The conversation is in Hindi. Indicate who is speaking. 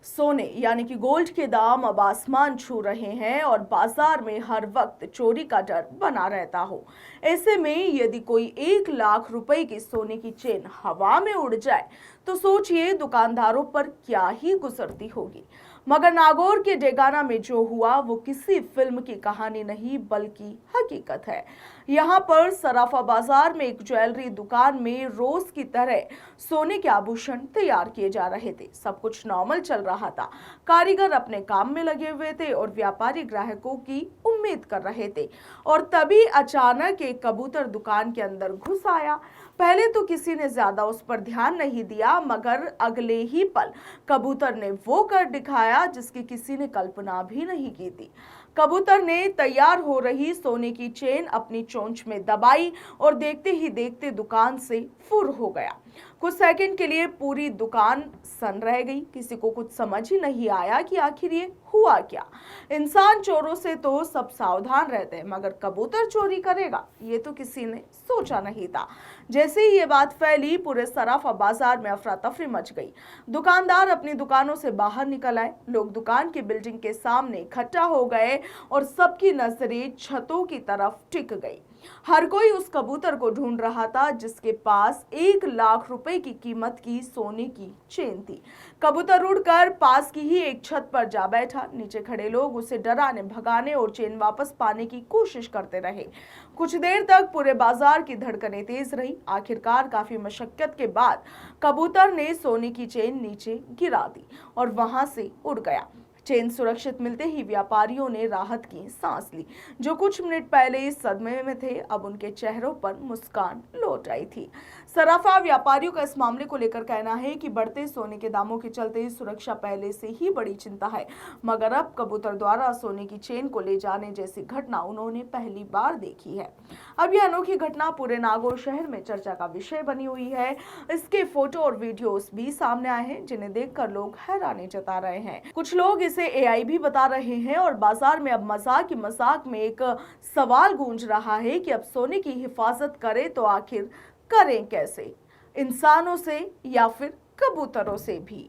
Speaker 1: सोने यानी कि गोल्ड के दाम अब आसमान छू रहे हैं और बाजार में हर वक्त चोरी का डर बना रहता हो। ऐसे में यदि कोई 1 लाख रुपए की सोने की चेन हवा में उड़ जाए तो सोचिए दुकानदारों पर क्या ही गुजरती होगी। मगर नागौर के डेगाना में जो हुआ वो किसी फिल्म की कहानी नहीं बल्कि हकीकत है। यहाँ पर सराफा बाजार में एक ज्वेलरी दुकान में रोज की तरह सोने के आभूषण तैयार किए जा रहे थे। सब कुछ नॉर्मल चल रहा था। कारीगर अपने काम में लगे हुए थे और व्यापारी ग्राहकों की उम्मीद कर रहे थे। और तभी अचानक एक कबूतर दुकान के अंदर घुस आया। पहले तो किसी ने ज्यादा उस पर ध्यान नहीं दिया, मगर अगले ही पल कबूतर ने वो कर दिखाया जिसकी किसी ने कल्पना भी नहीं की थी। कबूतर ने तैयार हो रही सोने की चेन अपनी चोंच में दबाई और देखते ही देखते दुकान से फुर हो गया। कुछ सेकंड के लिए पूरी दुकान सन रह गई। किसी को कुछ समझ ही नहीं आया कि आखिर ये हुआ क्या। इंसान चोरों से तो सब सावधान रहते हैं, मगर कबूतर चोरी करेगा ये तो किसी ने सोचा नहीं था। जैसे ही ये बात फैली, पूरे सराफा बाजार में अफरा तफरी मच गई। दुकानदार अपनी दुकानों से बाहर निकल आए, लोग दुकान की बिल्डिंग के सामने इकट्ठा हो गए और सबकी नजरें छतों की तरफ टिक गई। हर कोई उस कबूतर को ढूंढ रहा था जिसके पास 1 लाख रुपए की कीमत की सोने की चेन थी। कबूतर उड़कर पास की ही एक छत पर जा बैठा। नीचे खड़े लोग उसे डराने भगाने और चेन वापस पाने की कोशिश करते रहे। कुछ देर तक पूरे बाजार की धड़कनें तेज रही। आखिरकार काफी मशक्कत के बाद कबूतर ने सोने की चेन नीचे गिरा दी और वहां से उड़ गया। चेन सुरक्षित मिलते ही व्यापारियों ने राहत की सांस ली। जो कुछ मिनट पहले इस सदमे में थे, अब उनके चेहरों पर मुस्कान लौट आई थी। सराफा व्यापारियों का इस मामले को लेकर कहना है कि बढ़ते सोने के दामों के चलते सुरक्षा पहले से ही बड़ी चिंता है, मगर अब कबूतर द्वारा सोने की चेन को ले जाने जैसी घटना उन्होंने पहली बार देखी है। अब यह अनोखी घटना पूरे नागौर शहर में चर्चा का विषय बनी हुई है। इसके फोटो और वीडियोस भी सामने आए हैं जिन्हें देखकर लोग हैरानी जता रहे हैं। कुछ लोग इसे एआई भी बता रहे हैं और बाजार में अब मजाक ही मजाक में एक सवाल गूंज रहा है कि अब सोने की हिफाजत करें तो आखिर करें कैसे, इंसानों से या फिर कबूतरों से भी।